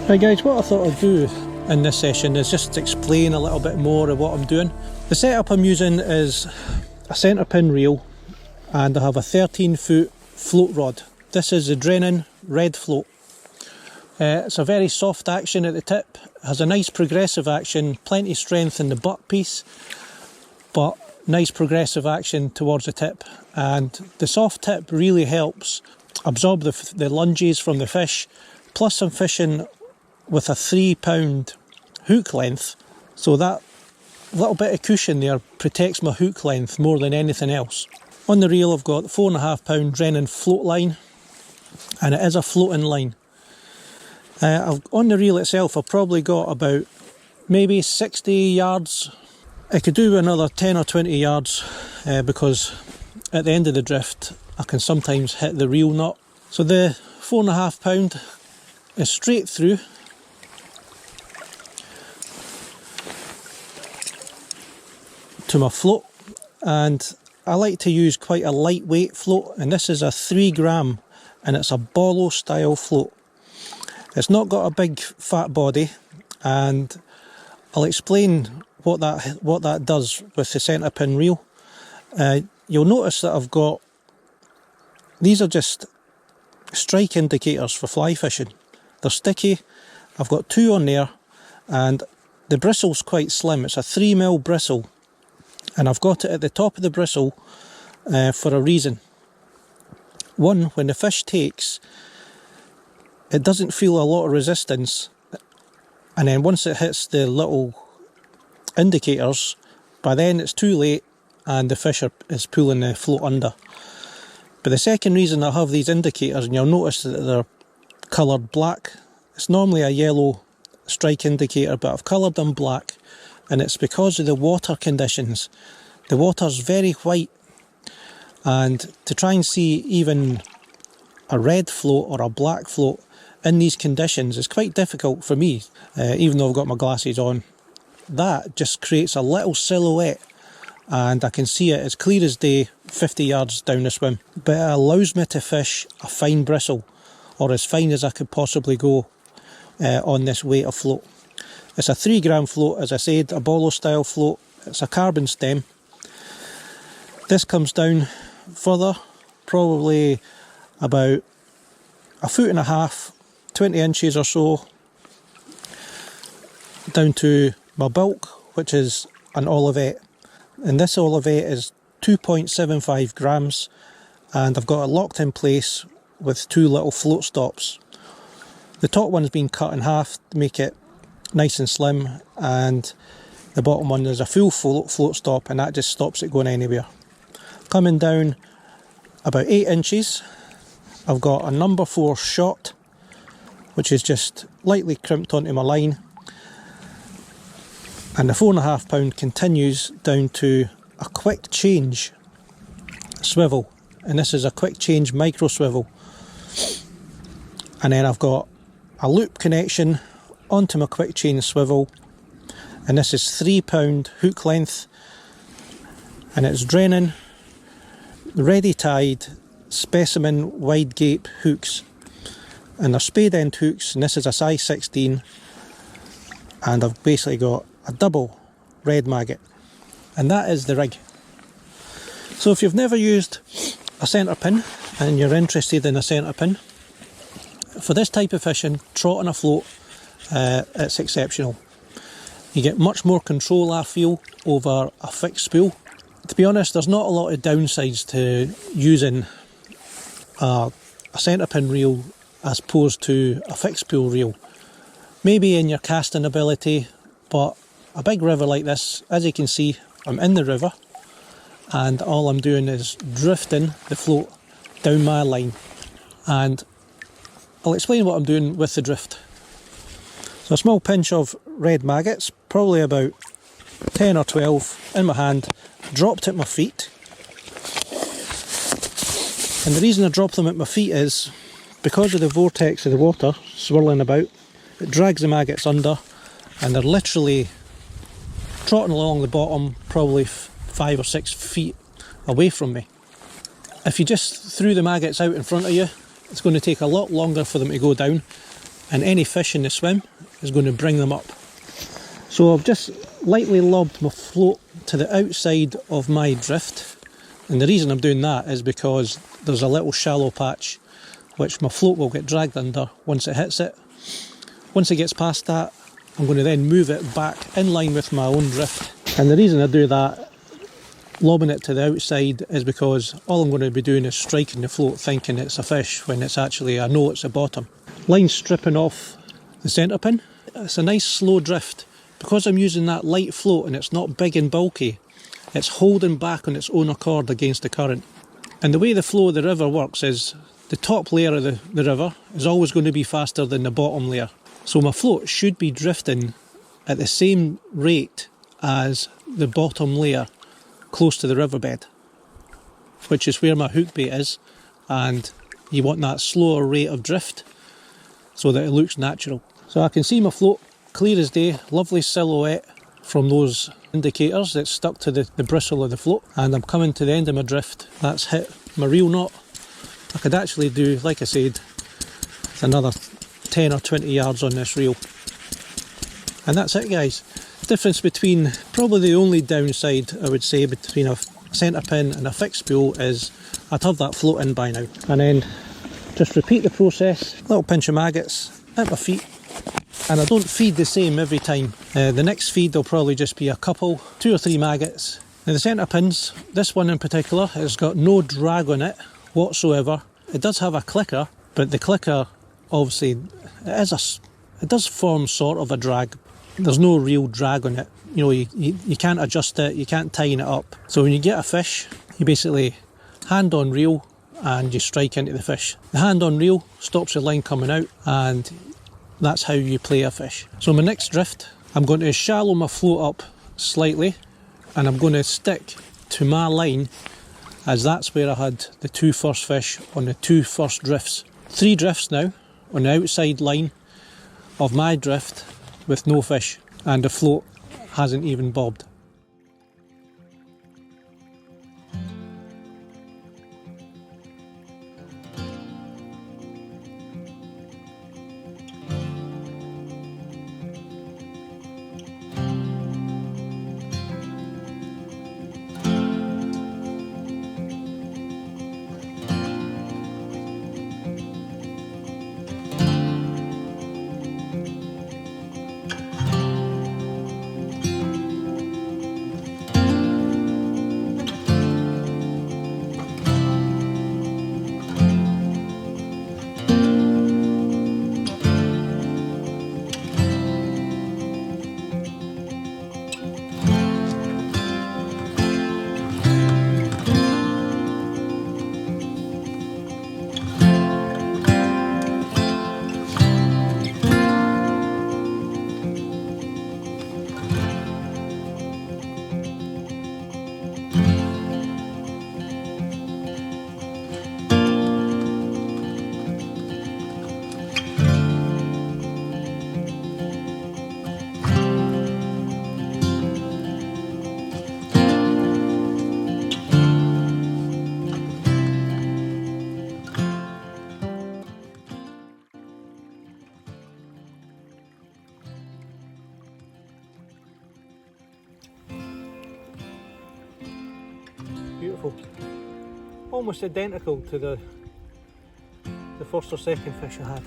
Right guys, what I thought I'd do in this session is just explain a little bit more of what I'm doing. The setup I'm using is a Centrepin reel and I have a 13-foot float rod. This is the Drennan Red Float. It's a very soft action at the tip, has a nice progressive action, plenty strength in the butt piece, but nice progressive action towards the tip. And the soft tip really helps absorb the lunges from the fish, plus I'm fishing with a 3-pound hook length, so that little bit of cushion there protects my hook length more than anything else. On the reel I've got 4.5-pound Drennanp float line, and it is a floating line. On the reel itself I've probably got about maybe 60 yards. I could do another 10 or 20 yards because at the end of the drift I can sometimes hit the reel knot. So the 4.5-pound is straight through. To my float, and I like to use quite a lightweight float, and this is a 3 gram and it's a Bolo style float. It's not got a big fat body, and I'll explain what that does with the Centrepin reel. You'll notice that I've got, these are just strike indicators for fly fishing. They're sticky. I've got 2 on there, and the bristle's quite slim. It's a 3mm bristle, and I've got it at the top of the bristle for a reason. One, when the fish takes, it doesn't feel a lot of resistance, and then once it hits the little indicators, by then it's too late and the fish is pulling the float under. But the second reason I have these indicators, and you'll notice that they're coloured black, it's normally a yellow strike indicator, but I've coloured them black, and it's because of the water conditions. The water's very white, and to try and see even a red float or a black float in these conditions is quite difficult for me, even though I've got my glasses on. That just creates a little silhouette, and I can see it as clear as day 50 yards down the swim. But it allows me to fish a fine bristle, or as fine as I could possibly go on this weight of float. It's a 3 gram float, as I said, a Bolo style float. It's a carbon stem. This comes down further, probably about 1.5 foot, 20 inches or so, down to my bulk, which is an Olivette. And this Olivette is 2.75 grams, and I've got it locked in place with 2 little float stops. The top one's been cut in half to make it nice and slim, and the bottom one is a full float stop, and that just stops it going anywhere. Coming down about 8 inches, I've got a number 4 shot, which is just lightly crimped onto my line, and the 4.5-pound continues down to a quick change swivel, and this is a quick change micro swivel. And then I've got a loop connection onto my quick change swivel, and this is 3-pound hook length, and it's Drennan ready tied Specimen wide Gape hooks, and they're spade end hooks, and this is a size 16, and I've basically got a double red maggot, and that is the rig. So if you've never used a Centrepin and you're interested in a Centrepin, for this type of fishing, trotting a float, it's exceptional. You get much more control, I feel, over a fixed spool. To be honest, there's not a lot of downsides to using a Centrepin reel as opposed to a fixed spool reel. Maybe in your casting ability, but a big river like this, as you can see, I'm in the river, and all I'm doing is drifting the float down my line, and I'll explain what I'm doing with the drift. So a small pinch of red maggots, probably about 10 or 12 in my hand, dropped at my feet. And the reason I drop them at my feet is because of the vortex of the water swirling about, it drags the maggots under, and they're literally trotting along the bottom, probably 5 or 6 feet away from me. If you just threw the maggots out in front of you, it's going to take a lot longer for them to go down, and any fish in the swim is going to bring them up. So I've just lightly lobbed my float to the outside of my drift, and the reason I'm doing that is because there's a little shallow patch which my float will get dragged under once it hits it. Once it gets past that, I'm going to then move it back in line with my own drift. And the reason I do that, lobbing it to the outside, is because all I'm going to be doing is striking the float thinking it's a fish when it's actually, I know it's a bottom. Line stripping off the Centrepin. It's a nice slow drift. Because I'm using that light float and it's not big and bulky, it's holding back on its own accord against the current. And the way the flow of the river works is the top layer of the river is always going to be faster than the bottom layer. So my float should be drifting at the same rate as the bottom layer close to the riverbed, which is where my hook bait is, and you want that slower rate of drift so that it looks natural. So I can see my float clear as day, lovely silhouette from those indicators that's stuck to the bristle of the float, and I'm coming to the end of my drift. That's hit my reel knot. I could actually do, like I said, another 10 or 20 yards on this reel. And that's it, guys. Difference between, probably the only downside I would say between a Centrepin and a fixed spool is I'd have that float in by now. And then just repeat the process, little pinch of maggots at my feet, and I don't feed the same every time. The next feed will probably just be a couple, 2 or 3 maggots. Now the Centrepins, this one in particular, has got no drag on it whatsoever. It does have a clicker, but the clicker obviously it does form sort of a drag. There's no real drag on it. You know, you can't adjust it, you can't tighten it up. So when you get a fish, you basically hand on reel and you strike into the fish. The hand on reel stops the line coming out, and that's how you play a fish. So my next drift, I'm going to shallow my float up slightly, and I'm going to stick to my line, as that's where I had the 2 first fish on the 2 first drifts. 3 drifts now on the outside line of my drift with no fish, and the float hasn't even bobbed. Beautiful. Almost identical to the first or second fish I had.